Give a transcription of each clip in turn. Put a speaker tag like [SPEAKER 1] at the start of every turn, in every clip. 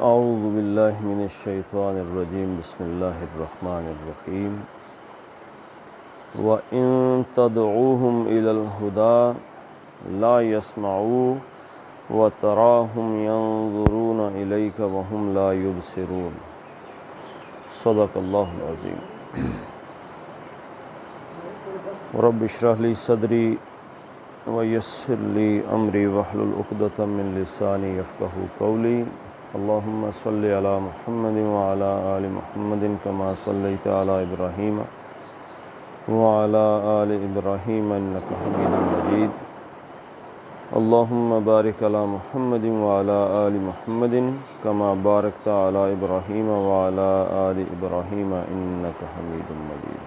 [SPEAKER 1] اعوذ باللہ من الشیطان الرجیم بسم اللہ الرحمن الرحیم وَإِن تَدْعُوهُمْ إِلَى الْهُدَى لَا يَسْمَعُوا وَتَرَاهُمْ يَنظُرُونَ إِلَيْكَ وَهُمْ لَا يُبْصِرُونَ صدق اللہ العظیم رب اشرح لي صدری ویسر لي امری واحلل عقدۃ من لسانی یفقہوا قولی اللہم صلی علی محمد وعلی آل محمد کما صلیت علی ابراہیم وعلی آل ابراہیم انک حمید مجید اللہم بارک علی محمد وعلی آل محمد کما بارکت علی ابراہیم وعلی آل ابراہیم انک حمید مجید۔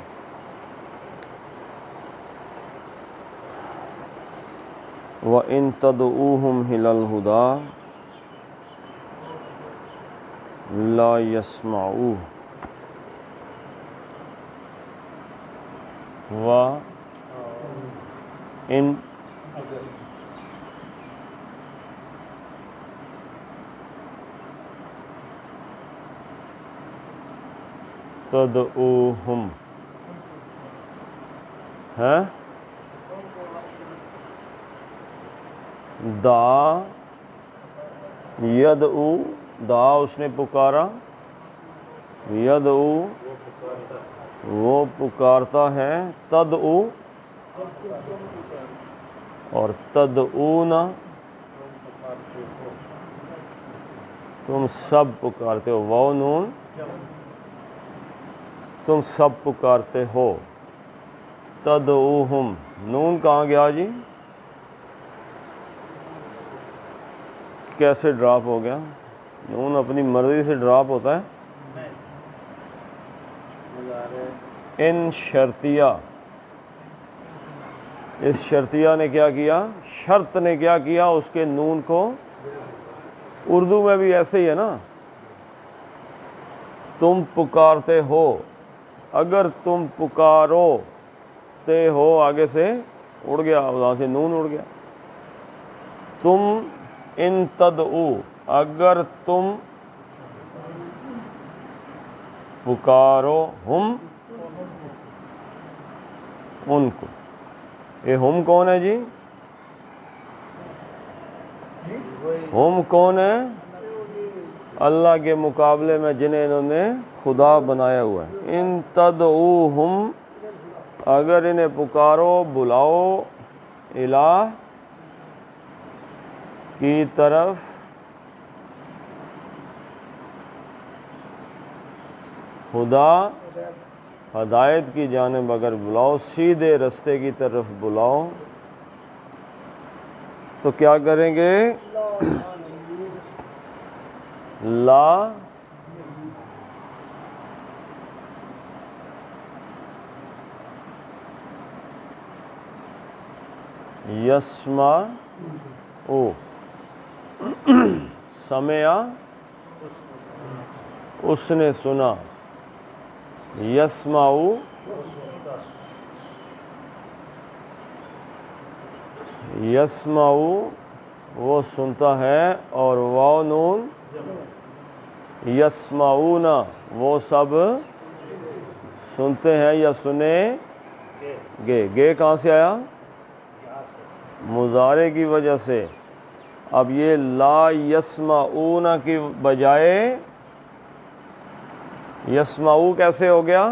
[SPEAKER 1] وَإِن تَدْعُوهُمْ إِلَى الْهُدَى لا يسمعوا وَإِن تدعوهم ہے دعا یدعو دعا اس نے پکارا، یدعو وہ پکارتا ہے، تدعو اور تدعون تم سب پکارتے ہو، واو نون تم سب پکارتے ہو، تدعوہم نون کہاں گیا جی؟ کیسے ڈراپ ہو گیا؟ نون اپنی مرضی سے ڈراپ ہوتا ہے؟ ان شرطیہ، اس شرطیہ نے کیا کیا؟ شرط نے کیا کیا؟ اس کے نون کو، اردو میں بھی ایسے ہی ہے نا، تم پکارتے ہو، اگر تم پکارو تے ہو آگے سے اڑ گیا، وہاں سے نون اڑ گیا، تم ان تدعو اگر تم پکارو ہم ان کو، یہ ہم کون ہے جی؟ ہم کون ہے؟ اللہ کے مقابلے میں جنہیں انہوں نے خدا بنایا ہوا ہے۔ ان تدعوہم اگر انہیں پکارو بلاؤ، الہ کی طرف، خدا ہدایت کی جانب اگر بلاؤ، سیدھے رستے کی طرف بلاؤ، تو کیا کریں گے؟ لا یسمعو، سمع اس نے سنا، یسمعو یسمعو وہ سنتا ہے، اور واو نون یسمعون وہ سب سنتے ہیں یا سنیں گے، گے کہاں سے آیا؟ مضارع کی وجہ سے۔ اب یہ لا یسمعون کی بجائے یسمعو کیسے ہو گیا؟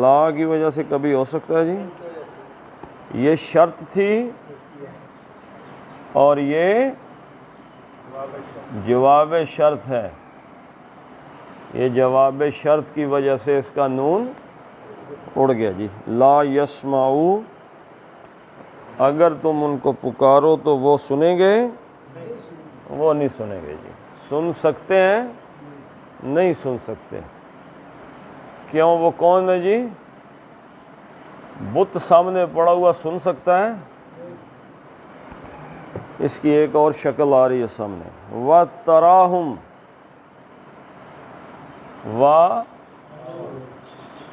[SPEAKER 1] لا کی وجہ سے کبھی ہو سکتا ہے جی؟ یہ شرط تھی اور یہ جواب شرط ہے، یہ جواب شرط کی وجہ سے اس کا نون اڑ گیا جی۔ لا یسمعو اگر تم ان کو پکارو تو وہ سنیں گے؟ وہ نہیں سنیں گے جی۔ سن سکتے ہیں؟ نہیں سن سکتے۔ کیوں؟ وہ کون ہے جی؟ بت سامنے پڑا ہوا سن سکتا ہے؟ اس کی ایک اور شکل آ رہی ہے سامنے، وَتَرَاهُمْ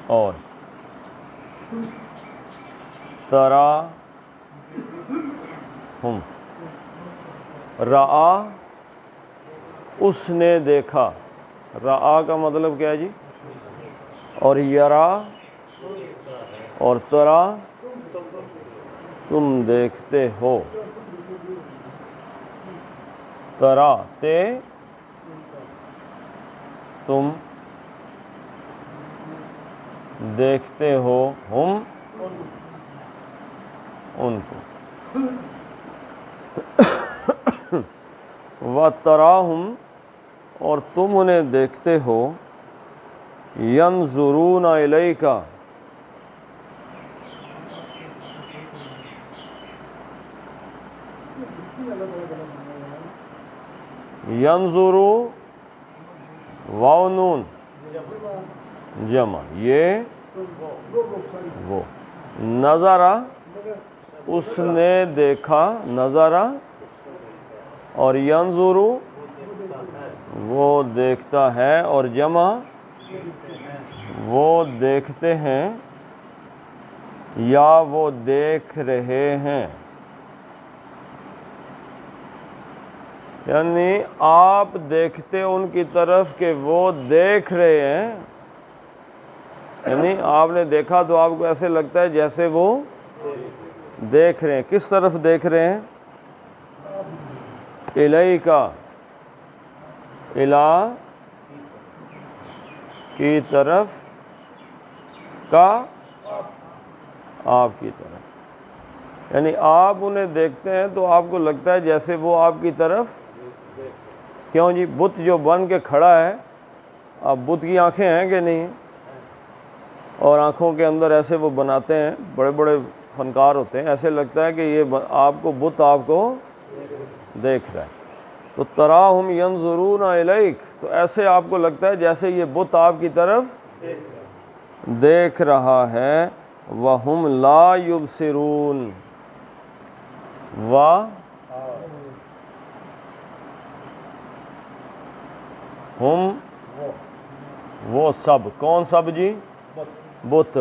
[SPEAKER 1] اور تراہم، رآ اس نے دیکھا، رآ کا مطلب کیا ہے جی؟ اور یرا اور ترا تم دیکھتے ہو، ترا تے تم دیکھتے ہو ہم ان کو، وَتَرَاهُمْ اور تم انہیں دیکھتے ہو، يَنظُرُونَ إِلَيْكَ يَنظُرُ واو نون جمع، یہ وہ، نظرہ اس نے دیکھا، نظرہ اور ینظر وہ دیکھتا ہے، اور جمع وہ دیکھتے ہیں یا وہ دیکھ رہے ہیں، یعنی آپ دیکھتے ان کی طرف کہ وہ دیکھ رہے ہیں، یعنی آپ نے دیکھا تو آپ کو ایسے لگتا ہے جیسے وہ دیکھ رہے ہیں۔ کس طرف دیکھ رہے ہیں؟ الیک، الی کی طرف، کا آپ کی طرف، یعنی آپ انہیں دیکھتے ہیں تو آپ کو لگتا ہے جیسے وہ آپ کی طرف، کیوں جی؟ بت جو بن کے کھڑا ہے، اب بت کی آنکھیں ہیں کہ نہیں؟ اور آنکھوں کے اندر ایسے وہ بناتے ہیں، بڑے بڑے فنکار ہوتے ہیں، ایسے لگتا ہے کہ یہ آپ کو بت آپ کو دیکھ رہا ہے۔ تو تراہم ینظرون الیک، تو ایسے آپ کو لگتا ہے جیسے یہ بت آپ کی طرف دیکھ رہا ہے، وَهُمْ لَا يُبْصِرُونَ، ہم وہ سب، کون سب جی؟ بت،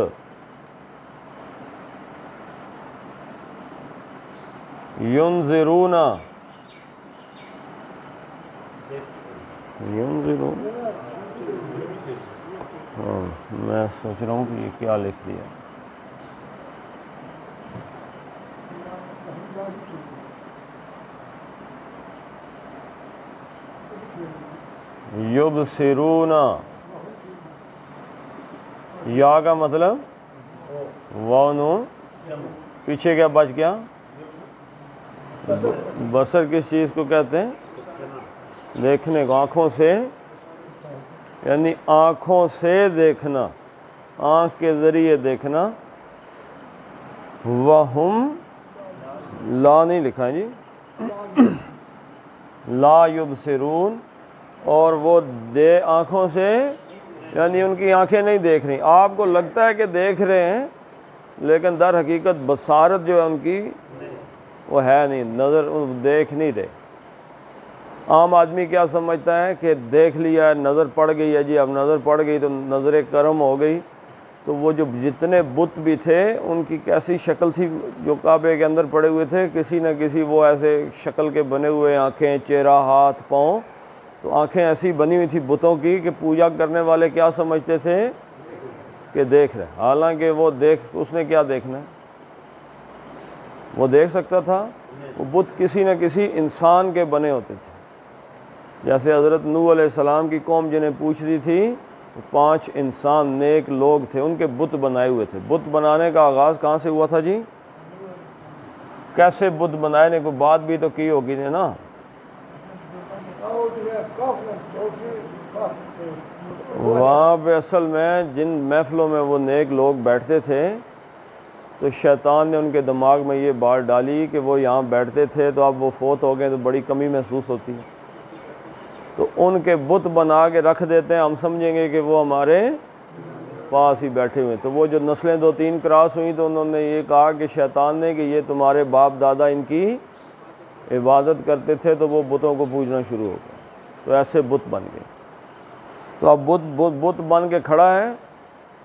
[SPEAKER 1] ینظرون، ینظرون، میں سوچ رہا ہوں کہ یہ کیا لکھ دیا، یبصرون، یا کا مطلب واو نون، پیچھے کیا بچ گیا؟ بصر کس چیز کو کہتے ہیں؟ دیکھنے کو، آنکھوں سے، یعنی آنکھوں سے دیکھنا، آنکھ کے ذریعے دیکھنا۔ وَهُمْ لا نہیں لکھا ہے جی، لا یبصرون، اور وہ آنکھوں سے، یعنی ان کی آنکھیں نہیں دیکھ رہی، آپ کو لگتا ہے کہ دیکھ رہے ہیں لیکن در حقیقت بصارت جو ہے ان کی وہ ہے نہیں، نظر دیکھ نہیں رہے۔ عام آدمی کیا سمجھتا ہے کہ دیکھ لیا ہے، نظر پڑ گئی ہے جی، اب نظر پڑ گئی تو نظر کرم ہو گئی۔ تو وہ جو جتنے بت بھی تھے ان کی کیسی شکل تھی جو کعبے کے اندر پڑے ہوئے تھے، کسی نہ کسی وہ ایسے شکل کے بنے ہوئے، آنکھیں، چہرہ، ہاتھ، پاؤں، تو آنکھیں ایسی بنی ہوئی تھی بتوں کی کہ پوجا کرنے والے کیا سمجھتے تھے کہ دیکھ رہے، حالانکہ وہ اس نے کیا دیکھنا ہے؟ وہ دیکھ سکتا تھا؟ وہ بت کسی نہ کسی انسان کے بنے ہوتے تھے، جیسے حضرت نوح علیہ السلام کی قوم جنہیں پوچھ رہی تھی، 5 انسان نیک لوگ تھے، ان کے بت بنائے ہوئے تھے۔ بت بنانے کا آغاز کہاں سے ہوا تھا جی؟ کیسے بت بنائے نے کوئی بات بھی تو کی ہوگی نا۔ وہاں پہ اصل میں جن محفلوں میں وہ نیک لوگ بیٹھتے تھے تو شیطان نے ان کے دماغ میں یہ بات ڈالی کہ وہ یہاں بیٹھتے تھے تو اب وہ فوت ہو گئے تو بڑی کمی محسوس ہوتی ہے، تو ان کے بت بنا کے رکھ دیتے ہیں، ہم سمجھیں گے کہ وہ ہمارے پاس ہی بیٹھے ہوئے۔ تو وہ جو نسلیں 2-3 کراس ہوئیں تو انہوں نے یہ کہا کہ شیطان نے کہ یہ تمہارے باپ دادا ان کی عبادت کرتے تھے تو وہ بتوں کو پوجنا شروع ہو گیا، تو ایسے بت بن گئے۔ تو اب بت بن کے کھڑا ہے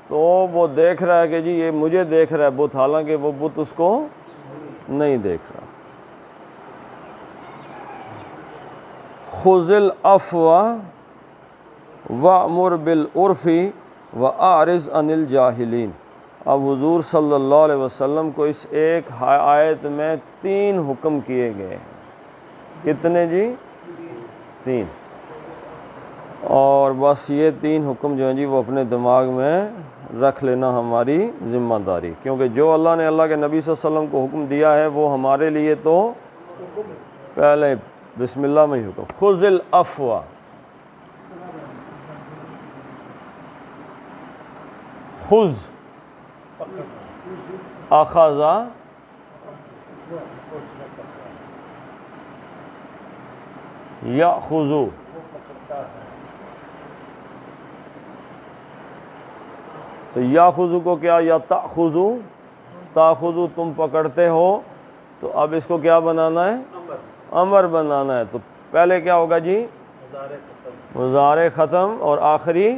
[SPEAKER 1] تو وہ دیکھ رہا ہے کہ جی یہ مجھے دیکھ رہا ہے بت، حالانکہ وہ بت اس کو نہیں دیکھ رہا۔ خذ العفو وأمر بالعرف وأعرض عن الجاہلین۔ اب حضور صلی اللہ علیہ وسلم کو اس ایک آیت میں 3 حکم کیے گئے ہیں۔ کتنے جی؟ 3۔ اور بس یہ 3 حکم جو ہیں جی وہ اپنے دماغ میں رکھ لینا ہماری ذمہ داری، کیونکہ جو اللہ نے اللہ کے نبی صلی اللہ علیہ وسلم کو حکم دیا ہے وہ ہمارے لیے تو پہلے بسم اللہ میں ہی حکم، خذ العفو، خذ اخذ یاخذ، تو یاخذ کو کیا، یا تاخذ، تاخذ تم پکڑتے ہو، تو اب اس کو کیا بنانا ہے؟ امر بنانا ہے۔ تو پہلے کیا ہوگا جی؟ مضارع ختم اور آخری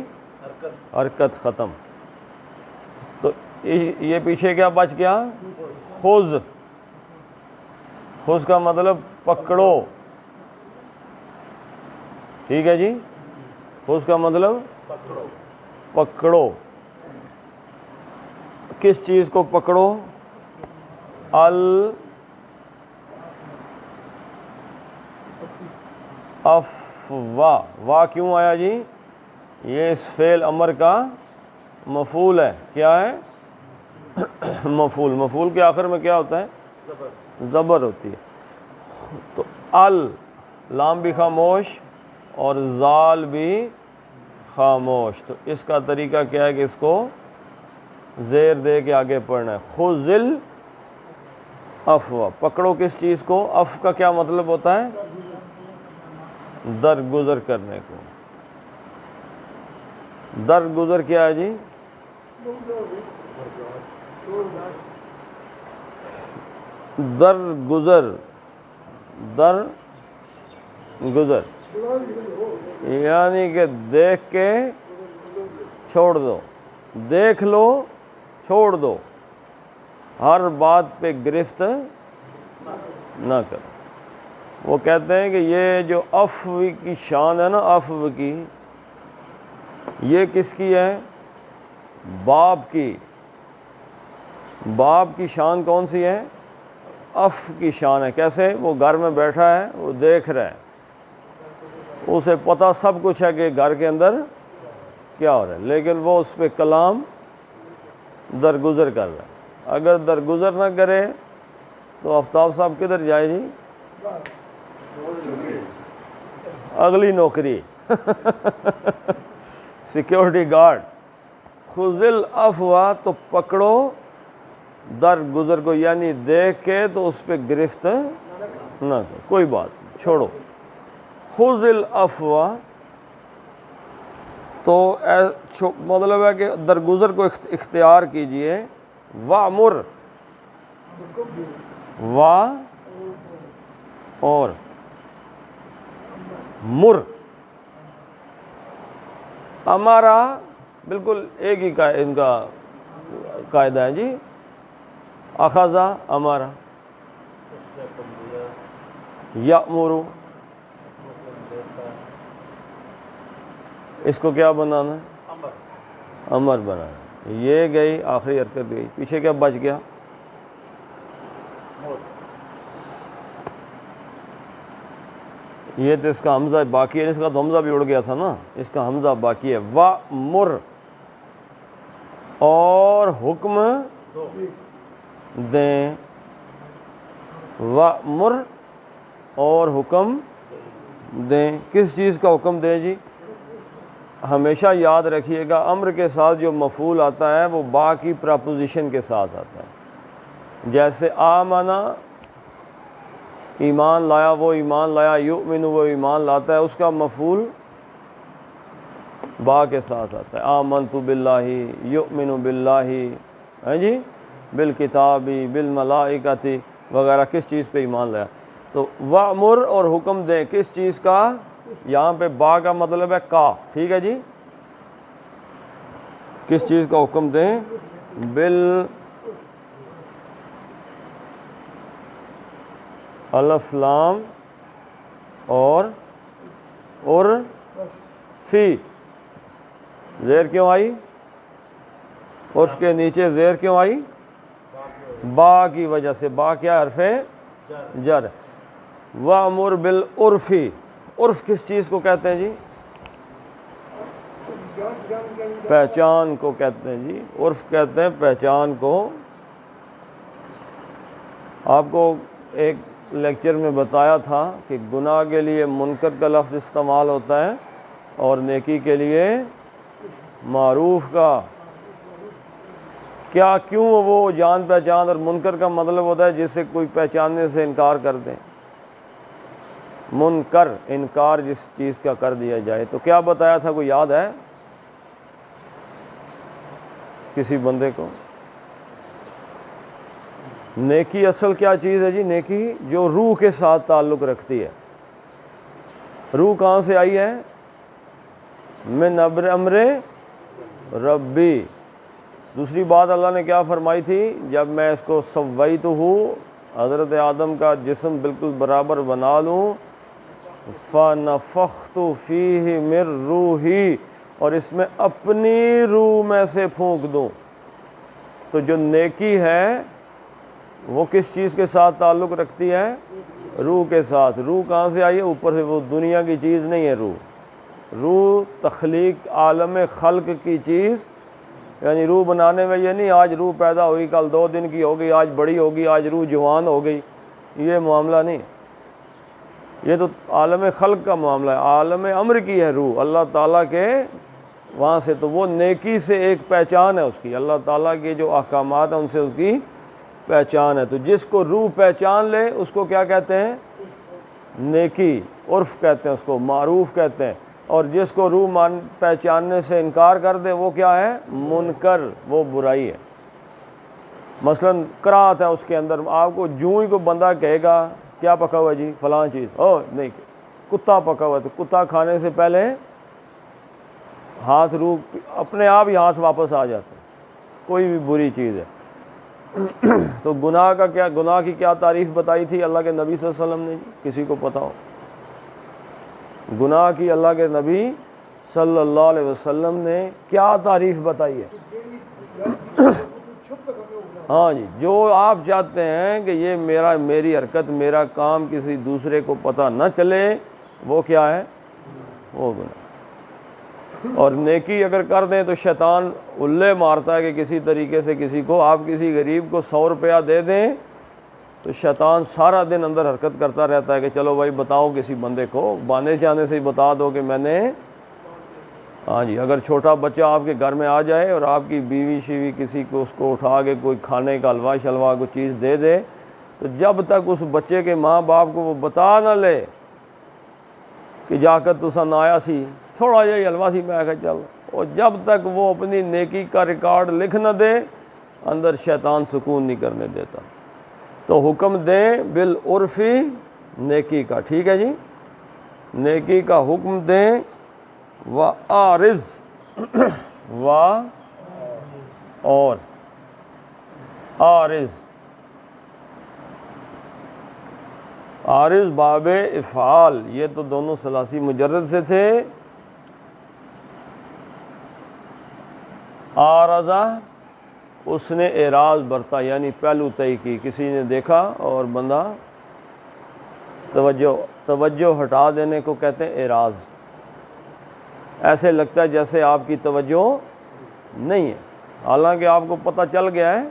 [SPEAKER 1] حرکت ختم۔ تو یہ پیچھے کیا بچ گیا؟ خذ، خذ کا مطلب پکڑو، ٹھیک ہے جی؟ خذ کا مطلب پکڑو۔ کس چیز کو پکڑو؟ وا، وا کیوں آیا جی؟ یہ اس فعل امر کا مفعول ہے۔ کیا ہے؟ مفعول۔ مفعول کے آخر میں کیا ہوتا ہے؟ زبر ہوتی ہے۔ تو لام بھی خاموش اور زال بھی خاموش، تو اس کا طریقہ کیا ہے کہ اس کو زیر دے کے آگے پڑھنا ہے۔ خذ العفو، پکڑو کس چیز کو؟ عفو کا کیا مطلب ہوتا ہے؟ درگزر کرنے کو۔ درگزر کیا ہے جی؟ درگزر، درگزر یعنی کہ دیکھ کے چھوڑ دو، دیکھ لو چھوڑ دو، ہر بات پہ گرفت نہ کرو۔ وہ کہتے ہیں کہ یہ جو عفو کی شان ہے نا، عفو کی، یہ کس کی ہے؟ باپ کی۔ باپ کی شان کون سی ہے؟ عفو کی شان ہے۔ کیسے؟ وہ گھر میں بیٹھا ہے، وہ دیکھ رہا ہے، اسے پتہ سب کچھ ہے کہ گھر کے اندر کیا ہو رہا ہے، لیکن وہ اس پہ کلام درگزر کر رہا ہے۔ اگر درگزر نہ کرے تو آفتاب صاحب کدھر جائے جی؟ اگلی نوکری، سیکیورٹی گارڈ۔ خذ العفو، تو پکڑو درگزر کو، یعنی دیکھ کے تو اس پہ گرفت نہ کرو، کوئی بات نہیں، چھوڑو۔ خذ العفو تو مطلب ہے کہ درگزر کو اختیار کیجئے۔ وامر، وا اور مر، ہمارا بالکل ایک ہی ان کا قاعدہ ہے جی۔ اخذا ہمارا، یامر، اس کو کیا بنانا ہے؟ امر بنانا ہے۔ یہ گئی آخری حرکت گئی، پیچھے کیا بچ گیا؟ یہ تو اس کا حمزہ باقی ہے، اس کا تو حمزہ بھی اڑ گیا تھا نا، اس کا حمزہ باقی ہے۔ وَأْمُرْ، اور حکم دیں۔ وَأْمُرْ، اور حکم دیں۔ کس چیز کا حکم دیں جی؟ ہمیشہ یاد رکھیے گا، امر کے ساتھ جو مفعول آتا ہے وہ با کی پراپوزیشن کے ساتھ آتا ہے۔ جیسے آمنا، ایمان لایا، وہ ایمان لایا، یؤمن، وہ ایمان لاتا ہے، اس کا مفعول با کے ساتھ آتا ہے۔ آمنت باللہ، یؤمن باللہ، ہیں جی، بالکتاب، بالملائکۃ وغیرہ، کس چیز پہ ایمان لایا؟ تو وامر، اور حکم دیں، کس چیز کا؟ یہاں پہ با کا مطلب ہے کا، ٹھیک ہے جی۔ کس چیز کا حکم دیں؟ الف لام اور بالعرفی، زیر کیوں آئی؟ عرف کے نیچے زیر کیوں آئی؟ با کی وجہ سے۔ با کیا حرف جر۔ وَأْمُرْ بِالْعُرْفِ، عرف کس چیز کو کہتے ہیں جی؟ پہچان کو کہتے ہیں جی، عرف کہتے ہیں پہچان کو۔ آپ کو ایک لیکچر میں بتایا تھا کہ گناہ کے لیے منکر کا لفظ استعمال ہوتا ہے اور نیکی کے لیے معروف کا۔ کیا کیوں وہ جان پہچان، اور منکر کا مطلب ہوتا ہے جس سے کوئی پہچاننے سے انکار کر دے۔ منکر انکار جس چیز کا کر دیا جائے۔ تو کیا بتایا تھا، کوئی یاد ہے کسی بندے کو؟ نیکی اصل کیا چیز ہے جی؟ نیکی جو روح کے ساتھ تعلق رکھتی ہے۔ روح کہاں سے آئی ہے؟ من امر ربی۔ دوسری بات اللہ نے کیا فرمائی تھی؟ جب میں اس کو سویتہ، حضرت آدم کا جسم بالکل برابر بنا لوں، فَنَفَخْتُ فِيهِ مِن رُوحِي، اور اس میں اپنی روح میں سے پھونک دوں۔ تو جو نیکی ہے وہ کس چیز کے ساتھ تعلق رکھتی ہے؟ روح کے ساتھ۔ روح کہاں سے آئی ہے؟ اوپر سے، وہ دنیا کی چیز نہیں ہے روح۔ روح تخلیق عالم خلق کی چیز، یعنی روح بنانے میں یہ نہیں آج روح پیدا ہوئی، کل 2 دن کی ہوگی، آج بڑی ہوگی، آج روح جوان ہو گئی، یہ معاملہ نہیں۔ یہ تو عالم خلق کا معاملہ ہے، عالم امر کی ہے روح، اللہ تعالیٰ کے وہاں سے۔ تو وہ نیکی سے ایک پہچان ہے اس کی، اللہ تعالیٰ کے جو احکامات ہیں ان سے اس کی پہچان ہے۔ تو جس کو روح پہچان لے اس کو کیا کہتے ہیں؟ نیکی، عرف کہتے ہیں اس کو، معروف کہتے ہیں۔ اور جس کو روح پہچاننے سے انکار کر دے وہ کیا ہے؟ منکر، وہ برائی ہے۔ مثلا کراہت ہے اس کے اندر، آپ کو جوں ہی کو بندہ کہے گا کیا پکا ہوا ہے جی؟ فلاں چیز، نہیں، کتا پکا ہوا ہے، تو کتا کھانے سے پہلے ہاتھ روح اپنے آپ ہی ہاتھ واپس آ جاتا ہے، کوئی بھی بری چیز ہے۔ تو گناہ کا کیا، گناہ کی کیا تعریف بتائی تھی اللہ کے نبی صلی اللہ علیہ وسلم نے؟ کسی کو پتا ہو گناہ کی اللہ کے نبی صلی اللہ علیہ وسلم نے کیا تعریف بتائی ہے؟ ہاں جی، جو آپ چاہتے ہیں کہ یہ میری حرکت، میرا کام کسی دوسرے کو پتہ نہ چلے، وہ کیا ہے؟ وہ گناہ۔ اور نیکی اگر کر دیں تو شیطان الے مارتا ہے کہ کسی طریقے سے کسی کو، آپ کسی غریب کو 100 روپیہ دے دیں تو شیطان سارا دن اندر حرکت کرتا رہتا ہے کہ چلو بھائی بتاؤ کسی بندے کو، بانے جانے سے ہی بتا دو کہ میں نے۔ ہاں جی، اگر چھوٹا بچہ آپ کے گھر میں آ جائے اور آپ کی بیوی شیوی کسی کو اس کو اٹھا کے کوئی کھانے کا حلوہ شلوا کوئی چیز دے دے، تو جب تک اس بچے کے ماں باپ کو وہ بتا نہ لے کہ جا کر تو سن آیا سی تھوڑا جہی حلوہ سی، میں کہا چل، اور جب تک وہ اپنی نیکی کا ریکارڈ لکھ نہ دے اندر شیطان سکون نہیں کرنے دیتا۔ تو حکم دیں بالعرفی، نیکی کا، ٹھیک ہے جی، نیکی کا حکم دیں۔ وَأَعْرِضْ، اور عارض، عارض باب افعال، یہ تو دونوں ثلاثی مجرد سے تھے۔ عارضہ، اس نے اعراض برتا، یعنی پہلو طے کی، کسی نے دیکھا اور بندہ توجہ ہٹا دینے کو کہتے ہیں اعراض۔ ایسے لگتا ہے جیسے آپ کی توجہ نہیں ہے، حالانکہ آپ کو پتہ چل گیا ہے۔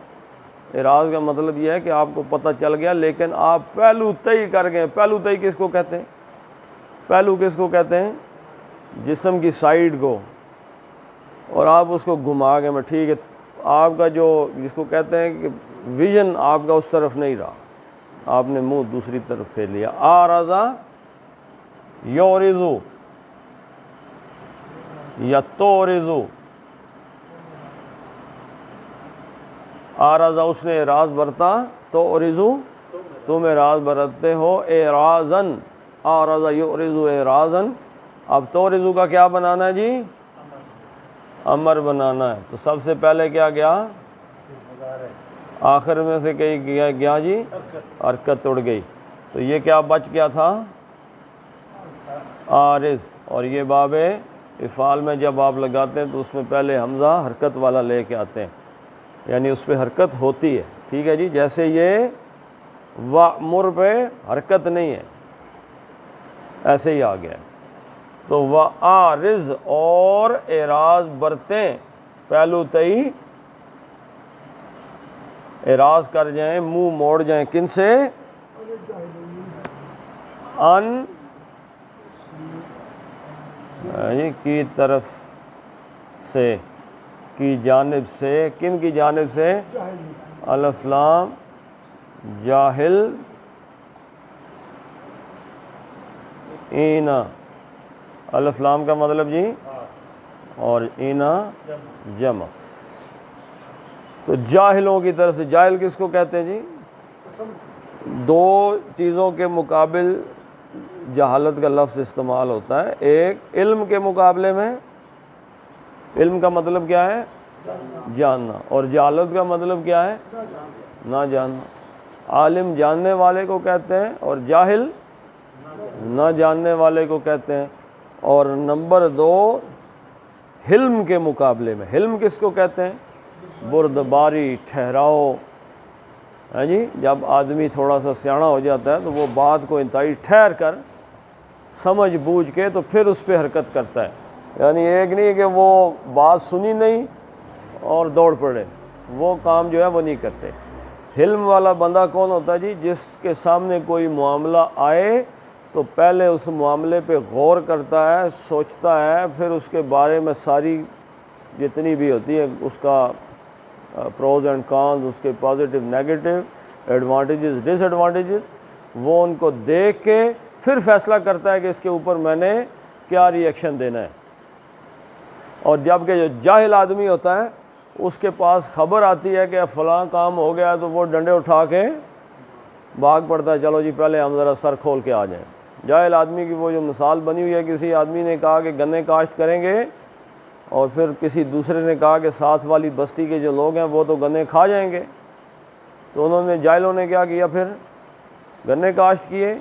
[SPEAKER 1] اعراض کا مطلب یہ ہے کہ آپ کو پتہ چل گیا لیکن آپ پہلو طے کر گئے۔ پہلو طے کس کو کہتے ہیں؟ پہلو کس کو کہتے ہیں؟ جسم کی سائیڈ کو، اور آپ اس کو گھما گئے، میں ٹھیک ہے، آپ کا جو جس کو کہتے ہیں کہ ویژن آپ کا اس طرف نہیں رہا، آپ نے منہ دوسری طرف پھیر لیا۔ آرزا یورزو یا تورزو، آرزا اس نے اعراض برتا، تورزو تم اعراض برتتے ہو، اعراضاً، آرزا یورزو اعراضاً۔ اب تورزو کا کیا بنانا ہے جی؟ امر بنانا ہے۔ تو سب سے پہلے کیا گیا؟ آخر میں سے کہیں گیا جی؟ حرکت اڑ گئی۔ تو یہ کیا بچ گیا تھا؟ عارض، اور یہ باب افعال میں جب آپ لگاتے ہیں تو اس میں پہلے حمزہ حرکت والا لے کے آتے ہیں، یعنی اس پہ حرکت ہوتی ہے، ٹھیک ہے جی. جیسے یہ وَأْمُرْ پہ حرکت نہیں ہے، ایسے ہی آ گیا ہے. تو وَأَعْرِضْ، اور اعراض برتیں، پہلو تئی اعراض کر جائیں، منہ موڑ جائیں، کن سے؟ ان کی طرف سے، کی جانب سے، کن کی جانب سے؟ الف لام جاہل اینا، الف لام کا مطلب جی، اور اینا جمع. تو جاہلوں کی طرف سے، جاہل کس کو کہتے ہیں جی؟ دو چیزوں کے مقابل جہالت کا لفظ استعمال ہوتا ہے. ایک علم کے مقابلے میں، علم کا مطلب کیا ہے؟ جاننا، اور جہالت کا مطلب کیا ہے؟ نہ جاننا. عالم جاننے والے کو کہتے ہیں اور جاہل نہ جاننے والے کو کہتے ہیں. اور نمبر دو، حلم کے مقابلے میں، حلم کس کو کہتے ہیں؟ بردباری، ٹھہراؤ. ہاں جی، جب آدمی تھوڑا سا سیاںا ہو جاتا ہے تو وہ بات کو انتہائی ٹھہر کر سمجھ بوجھ کے تو پھر اس پہ حرکت کرتا ہے. یعنی ایک نہیں کہ وہ بات سنی نہیں اور دوڑ پڑے، وہ کام جو ہے وہ نہیں کرتے. حلم والا بندہ کون ہوتا ہے جی؟ جس کے سامنے کوئی معاملہ آئے تو پہلے اس معاملے پہ غور کرتا ہے، سوچتا ہے، پھر اس کے بارے میں ساری جتنی بھی ہوتی ہے اس کا پروز اینڈ کانز، اس کے پازیٹیو نیگیٹو، ایڈوانٹیجز ڈس ایڈوانٹیجز، وہ ان کو دیکھ کے پھر فیصلہ کرتا ہے کہ اس کے اوپر میں نے کیا ری ایکشن دینا ہے. اور جب کہ جو جاہل آدمی ہوتا ہے اس کے پاس خبر آتی ہے کہ فلاں کام ہو گیا تو وہ ڈنڈے اٹھا کے بھاگ پڑتا ہے، چلو جی پہلے ہم ذرا سر کھول کے آ جائیں. جاہل آدمی کی وہ جو مثال بنی ہوئی ہے، کسی آدمی نے کہا کہ گنے کاشت کریں گے، اور پھر کسی دوسرے نے کہا کہ ساتھ والی بستی کے جو لوگ ہیں وہ تو گنے کھا جائیں گے. تو انہوں نے، جاہلوں نے کیا کیا؟ پھر گنے کاشت کیے،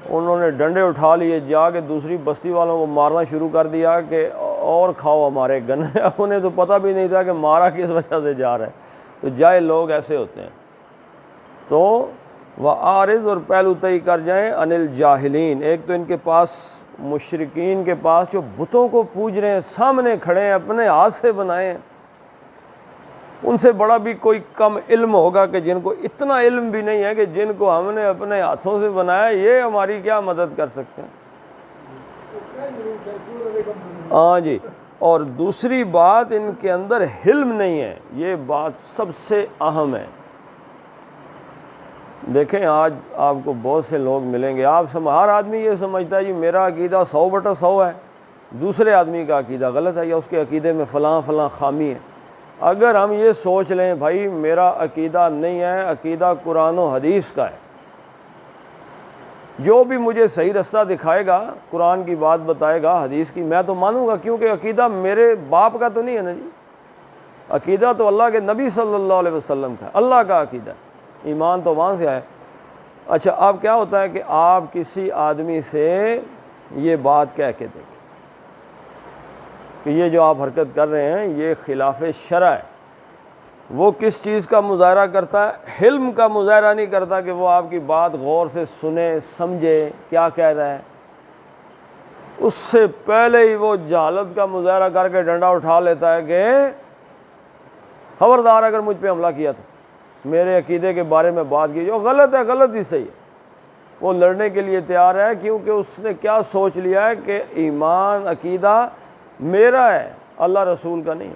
[SPEAKER 1] انہوں نے ڈنڈے اٹھا لیے، جا کے دوسری بستی والوں کو مارنا شروع کر دیا کہ اور کھاؤ ہمارے گنے. انہیں تو پتہ بھی نہیں تھا کہ مارا کس وجہ سے جا رہا ہے. تو جاہل لوگ ایسے ہوتے ہیں. تو وَعَارِض، اور پہلو طئی کر جائیں، عن الجاہلین. ایک تو ان کے پاس، مشرکین کے پاس جو بتوں کو پوج رہے ہیں، سامنے کھڑے ہیں، اپنے ہاتھ سے بنائے ہیں، ان سے بڑا بھی کوئی کم علم ہوگا کہ جن کو اتنا علم بھی نہیں ہے کہ جن کو ہم نے اپنے ہاتھوں سے بنایا، یہ ہماری کیا مدد کر سکتے ہیں. ہاں جی. اور دوسری بات، ان کے اندر حلم نہیں ہے. یہ بات سب سے اہم ہے. دیکھیں آج آپ کو بہت سے لوگ ملیں گے، ہر آدمی یہ سمجھتا ہے جی میرا عقیدہ 100/100 ہے، دوسرے آدمی کا عقیدہ غلط ہے، یا اس کے عقیدے میں فلاں فلاں خامی ہے. اگر ہم یہ سوچ لیں بھائی میرا عقیدہ نہیں ہے، عقیدہ قرآن و حدیث کا ہے، جو بھی مجھے صحیح رستہ دکھائے گا، قرآن کی بات بتائے گا، حدیث کی، میں تو مانوں گا، کیونکہ عقیدہ میرے باپ کا تو نہیں ہے نا جی. عقیدہ تو اللہ کے نبی صلی اللہ علیہ وسلم کا ہے، اللہ کا عقیدہ ہے، ایمان تو وہاں سے آئے. اچھا، اب کیا ہوتا ہے کہ آپ کسی آدمی سے یہ بات کہہ کے دیکھیں کہ یہ جو آپ حرکت کر رہے ہیں یہ خلاف شرع ہے. وہ کس چیز کا مظاہرہ کرتا ہے؟ حلم کا مظاہرہ نہیں کرتا کہ وہ آپ کی بات غور سے سنے، سمجھے کیا کہہ رہا ہے. اس سے پہلے ہی وہ جہالت کا مظاہرہ کر کے ڈنڈا اٹھا لیتا ہے کہ خبردار اگر مجھ پہ حملہ کیا تو میرے عقیدے کے بارے میں بات کی، جو غلط ہے غلط ہی صحیح ہے. وہ لڑنے کے لیے تیار ہے، کیونکہ اس نے کیا سوچ لیا ہے کہ ایمان، عقیدہ میرا ہے، اللہ رسول کا نہیں.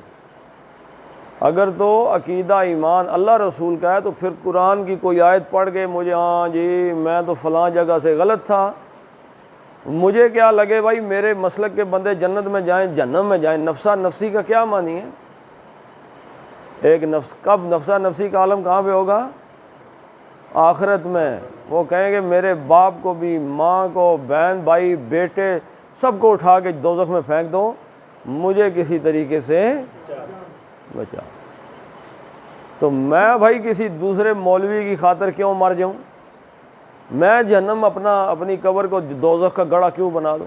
[SPEAKER 1] اگر تو عقیدہ ایمان اللہ رسول کا ہے تو پھر قرآن کی کوئی آیت پڑھ کے مجھے، ہاں جی میں تو فلاں جگہ سے غلط تھا، مجھے کیا لگے بھائی میرے مسلک کے بندے جنت میں جائیں جہنم میں جائیں. نفسہ نفسی کا کیا معنی ہے؟ ایک نفس، کب نفسہ نفسی کا عالم کہاں پہ ہوگا؟ آخرت میں. وہ کہیں گے میرے باپ کو بھی، ماں کو، بہن بھائی بیٹے سب کو اٹھا کے دوزخ میں پھینک دو، مجھے کسی طریقے سے بچا. تو میں بھائی کسی دوسرے مولوی کی خاطر کیوں مر جاؤں؟ میں جہنم اپنی قبر کو دوزخ کا گڑھا کیوں بنا دوں؟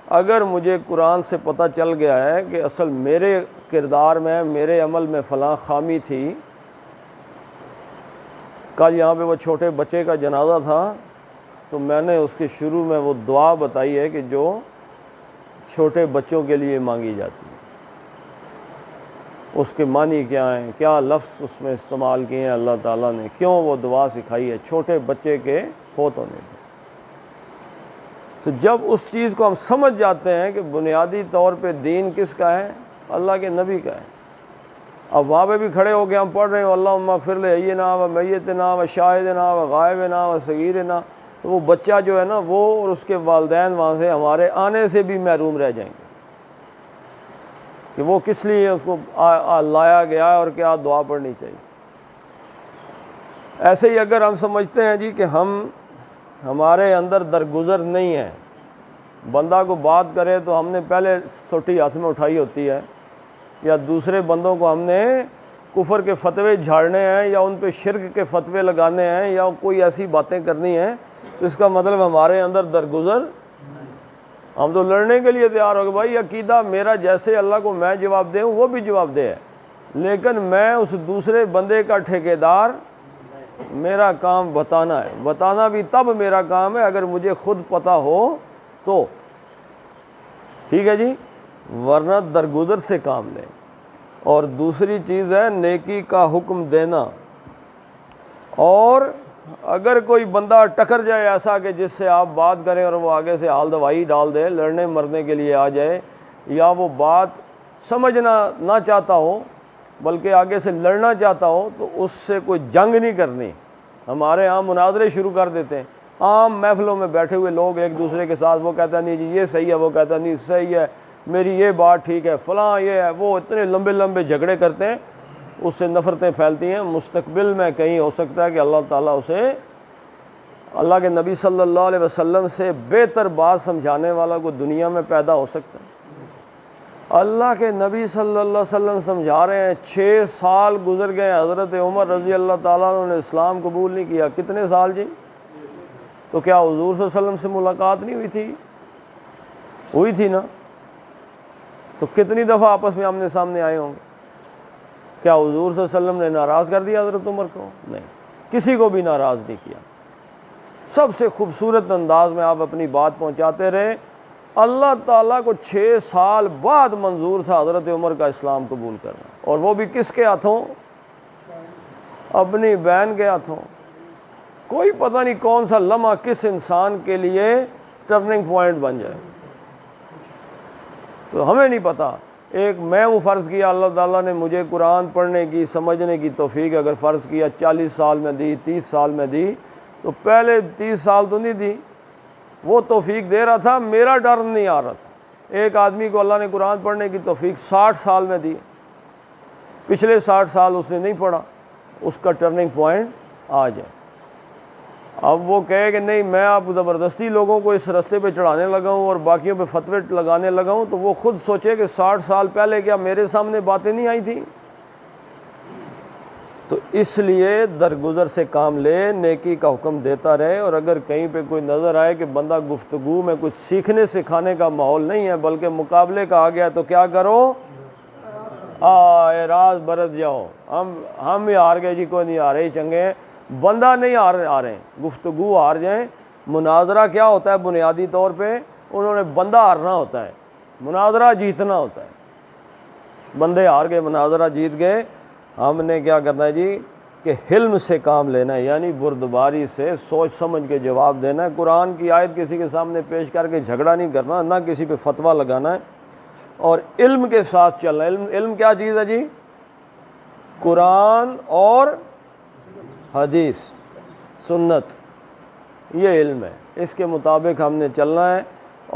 [SPEAKER 1] اگر مجھے قرآن سے پتہ چل گیا ہے کہ اصل میرے کردار میں، میرے عمل میں فلاں خامی تھی، کل یہاں پہ وہ چھوٹے بچے کا جنازہ تھا تو میں نے اس کے شروع میں وہ دعا بتائی ہے کہ جو چھوٹے بچوں کے لیے مانگی جاتی ہے، اس کے معنی کیا ہیں، کیا لفظ اس میں استعمال کیے ہیں اللہ تعالیٰ نے، کیوں وہ دعا سکھائی ہے چھوٹے بچے کے فوت ہونے پہ۔ تو جب اس چیز کو ہم سمجھ جاتے ہیں کہ بنیادی طور پہ دین کس کا ہے، اللہ کے نبی کا ہے، اب وہاں پہ بھی کھڑے ہو کے ہم پڑھ رہے ہیں اللہم اغفر لحینا و میتنا و شاہدنا و غائبنا و صغیرنا، تو وہ بچہ جو ہے نا وہ اور اس کے والدین وہاں سے ہمارے آنے سے بھی محروم رہ جائیں گے کہ وہ کس لیے اس کو لایا گیا ہے اور کیا دعا پڑھنی چاہیے۔ ایسے ہی اگر ہم سمجھتے ہیں جی کہ ہمارے اندر درگزر نہیں ہے، بندہ کو بات کرے تو ہم نے پہلے سوٹی ہاتھ میں اٹھائی ہوتی ہے، یا دوسرے بندوں کو ہم نے کفر کے فتوے جھاڑنے ہیں یا ان پہ شرک کے فتوے لگانے ہیں یا کوئی ایسی باتیں کرنی ہیں، تو اس کا مطلب ہمارے اندر درگزر، ہم تو لڑنے کے لیے تیار ہو گئے بھائی عقیدہ میرا جیسے اللہ کو میں جواب دے ہوں وہ بھی جواب دے ہے، لیکن میں اس دوسرے بندے کا ٹھیکیدار، میرا کام بتانا ہے، بتانا بھی تب میرا کام ہے اگر مجھے خود پتہ ہو تو ٹھیک ہے جی، ورنہ درگزر سے کام لیں۔ اور دوسری چیز ہے نیکی کا حکم دینا، اور اگر کوئی بندہ ٹکر جائے ایسا کہ جس سے آپ بات کریں اور وہ آگے سے حال دوائی ڈال دے، لڑنے مرنے کے لیے آ جائے، یا وہ بات سمجھنا نہ چاہتا ہو بلکہ آگے سے لڑنا چاہتا ہو، تو اس سے کوئی جنگ نہیں کرنی۔ ہمارے ہاں مناظرے شروع کر دیتے ہیں، عام محفلوں میں بیٹھے ہوئے لوگ ایک دوسرے کے ساتھ، وہ کہتا نہیں جی یہ صحیح ہے، وہ کہتا نہیں صحیح ہے، میری یہ بات ٹھیک ہے، فلاں یہ ہے، وہ اتنے لمبے لمبے جھگڑے کرتے ہیں، اس سے نفرتیں پھیلتی ہیں۔ مستقبل میں کہیں ہو سکتا ہے کہ اللہ تعالیٰ اسے، اللہ کے نبی صلی اللہ علیہ وسلم سے بہتر بات سمجھانے والا کو دنیا میں پیدا ہو سکتا ہے۔ اللہ کے نبی صلی اللہ علیہ وسلم سمجھا رہے ہیں، 6 سال گزر گئے، حضرت عمر رضی اللہ تعالیٰ عنہ نے اسلام قبول نہیں کیا۔ کتنے سال جی؟ تو کیا حضور صلی اللہ علیہ وسلم سے ملاقات نہیں ہوئی تھی؟ ہوئی تھی نا؟ تو کتنی دفعہ آپس میں آمنے سامنے آئے ہوں گے؟ کیا حضور صلی اللہ علیہ وسلم نے ناراض کر دیا حضرت عمر کو؟ نہیں، کسی کو بھی ناراض نہیں کیا۔ سب سے خوبصورت انداز میں آپ اپنی بات پہنچاتے رہے۔ اللہ تعالیٰ کو 6 سال بعد منظور تھا حضرت عمر کا اسلام قبول کرنا، اور وہ بھی کس کے ہاتھوں؟ اپنی بہن کے ہاتھوں۔ کوئی پتہ نہیں کون سا لمحہ کس انسان کے لیے ٹرننگ پوائنٹ بن جائے، تو ہمیں نہیں پتہ۔ ایک میں وہ فرض کیا، اللہ تعالیٰ نے مجھے قرآن پڑھنے کی، سمجھنے کی توفیق اگر فرض کیا 40 سال میں دی، 30 سال میں دی، تو پہلے 30 سال تو نہیں دی، وہ توفیق دے رہا تھا، میرا ڈر نہیں آ رہا تھا۔ ایک آدمی کو اللہ نے قرآن پڑھنے کی توفیق 60 سال میں دی، پچھلے 60 سال اس نے نہیں پڑھا، اس کا ٹرننگ پوائنٹ آ جائے۔ اب وہ کہے کہ نہیں میں اب زبردستی لوگوں کو اس رستے پہ چڑھانے لگا ہوں اور باقیوں پہ فتوے لگانے لگا ہوں، تو وہ خود سوچے کہ 60 سال پہلے کیا میرے سامنے باتیں نہیں آئی تھیں؟ تو اس لیے درگزر سے کام لے، نیکی کا حکم دیتا رہے، اور اگر کہیں پہ کوئی نظر آئے کہ بندہ گفتگو میں کچھ سیکھنے سکھانے کا ماحول نہیں ہے بلکہ مقابلے کا آ گیا، تو کیا کرو؟ اعراض برت جاؤ، ہم ہی ہار گئے جی، کوئی نہیں ہارے ہی چنگے ہیں۔ بندہ نہیں ہار رہے ہیں، گفتگو ہار جائیں۔ مناظرہ کیا ہوتا ہے بنیادی طور پہ؟ انہوں نے بندہ ہارنا ہوتا ہے، مناظرہ جیتنا ہوتا ہے۔ بندے ہار گئے، مناظرہ جیت گئے، ہم نے کیا کرنا ہے جی کہ حلم سے کام لینا ہے، یعنی بردباری سے سوچ سمجھ کے جواب دینا ہے۔ قرآن کی آیت کسی کے سامنے پیش کر کے جھگڑا نہیں کرنا، نہ کسی پہ فتویٰ لگانا ہے، اور علم کے ساتھ چلنا ہے۔ علم کیا چیز ہے جی؟ قرآن اور حدیث، سنت، یہ علم ہے، اس کے مطابق ہم نے چلنا ہے۔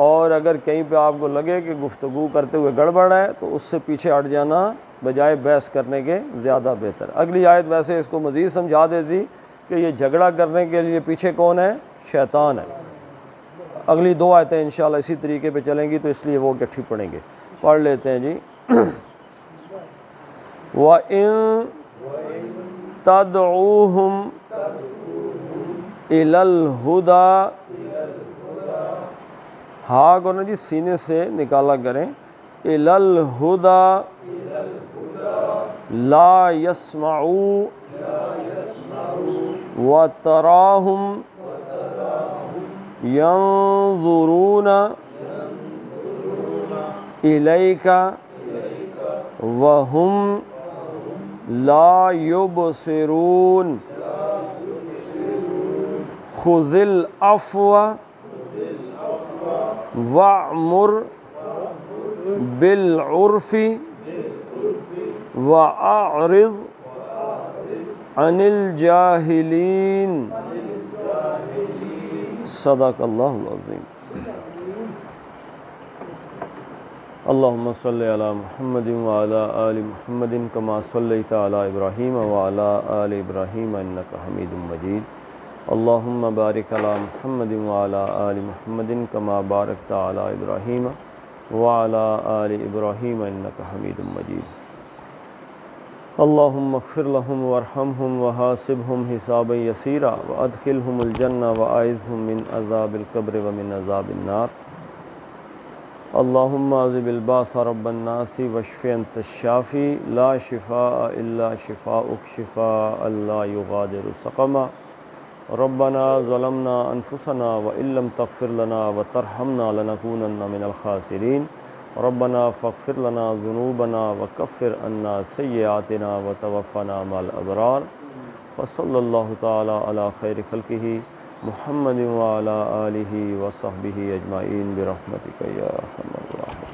[SPEAKER 1] اور اگر کہیں پہ آپ کو لگے کہ گفتگو کرتے ہوئے گڑبڑ ہے تو اس سے پیچھے ہٹ جانا بجائے بحث کرنے کے زیادہ بہتر۔ اگلی آیت ویسے اس کو مزید سمجھا دیتی کہ یہ جھگڑا کرنے کے لیے پیچھے کون ہے؟ شیطان ہے۔ اگلی 2 آیتیں انشاءاللہ اسی طریقے پہ چلیں گی، تو اس لیے وہ اکٹھی پڑھیں گے۔ پڑھ لیتے ہیں جی۔ وَإِن تَدْعُوهُمْ إِلَى الْهُدَى ہا کو نا جی سینے سے نکالا کریں. الی الہدا لا یسمعوا وتراہم ینظرون الیک وہم لا یبصرون. خذ العفو وأمر بالعرف وأعرض عن الجاہلین. صدق اللہ العظیم. اللہم صلی علی محمد وعلی آل محمد کما صلیت علی ابراہیم وعلی آل ابراہیم انک حمید مجید. اللہم بارک علی محمد وعلی آل محمد کما بارکت علی ابراہیم وعلی آل ابراہیم انک حمید مجید. اللہم اغفر لهم وارحمهم وحاسبهم حسابا یسیرا وادخلهم الجنہ واعذهم من عذاب القبر ومن عذاب النار. اللہم اذهب الباس رب الناس واشف انت الشافی لا شفاء الا شفاؤک شفاء لا یغادر سقما. ربنا ظلمنا انفسنا وان لم تغفر لنا وترحمنا لنكونن من الخاسرین. ربنا فاغفر لنا ذنوبنا وكفر عنا سيئاتنا وتوفنا مع الابرار. وصلی اللہ تعالی علی خیر خلقہ محمد وعلی آلہ وصحبہ اجمعین برحمتک یا ارحم الراحمین.